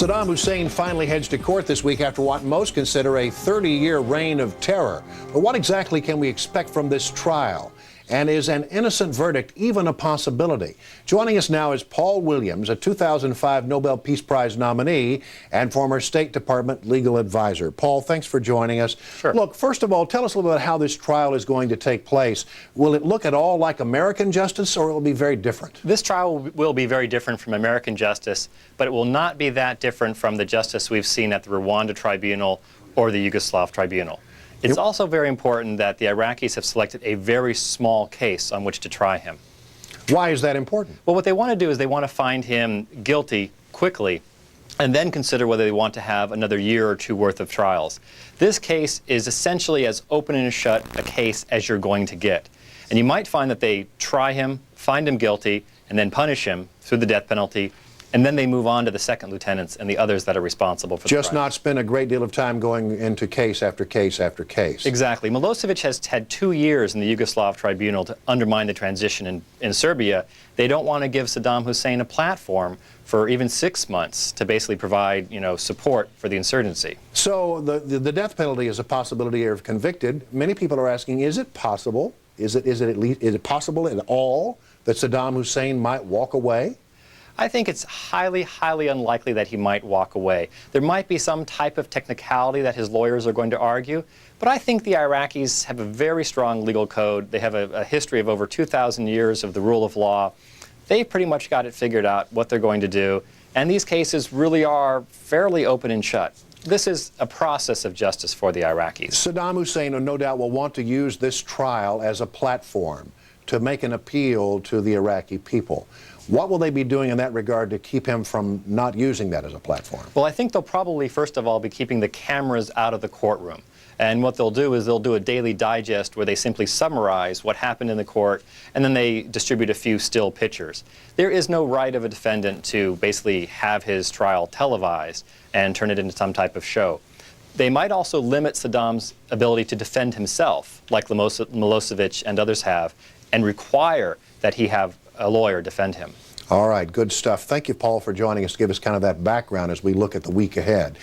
Saddam Hussein finally heads to court this week after what most consider a 30-year reign of terror. But what exactly can we expect from this trial? And is an innocent verdict even a possibility? Joining us now is Paul Williams, a 2005 Nobel Peace Prize nominee and former State Department legal advisor. Paul, thanks for joining us. Sure. Look, first of all, tell us a little bit about how this trial is going to take place. Will it look at all like American justice, or will it be very different? This trial will be very different from American justice, but it will not be that different from the justice we've seen at the Rwanda Tribunal or the Yugoslav Tribunal. It's also very important that the Iraqis have selected a very small case on which to try him. Why is that important? Well, what they want to do is they want to find him guilty quickly and then consider whether they want to have another year or two worth of trials. This case is essentially as open and shut a case as you're going to get. And you might find that they try him, find him guilty, and then punish him through the death penalty, and then they move on to the second lieutenants and the others that are responsible for the Just not spend a great deal of time going into case after case after case. Exactly. Milosevic has had 2 years in the Yugoslav tribunal to undermine the transition in Serbia. They don't want to give Saddam Hussein a platform for even 6 months to basically provide, support for the insurgency. So the death penalty is a possibility if convicted. Many people are asking, is it possible? Is it possible at all that Saddam Hussein might walk away? I think it's highly, highly unlikely that he might walk away. There might be some type of technicality that his lawyers are going to argue, but I think the Iraqis have a very strong legal code. They have a history of over 2,000 years of the rule of law. They've pretty much got it figured out what they're going to do, and these cases really are fairly open and shut. This is a process of justice for the Iraqis. Saddam Hussein, no doubt, will want to use this trial as a platform to make an appeal to the Iraqi people. What will they be doing in that regard to keep him from not using that as a platform? Well, I think they'll probably, first of all, be keeping the cameras out of the courtroom. And what they'll do is they'll do a daily digest where they simply summarize what happened in the court, and then they distribute a few still pictures. There is no right of a defendant to basically have his trial televised and turn it into some type of show. They might also limit Saddam's ability to defend himself, like Milosevic and others have, and require that he have a lawyer defend him. All right, good stuff. Thank you, Paul, for joining us to give us kind of that background as we look at the week ahead.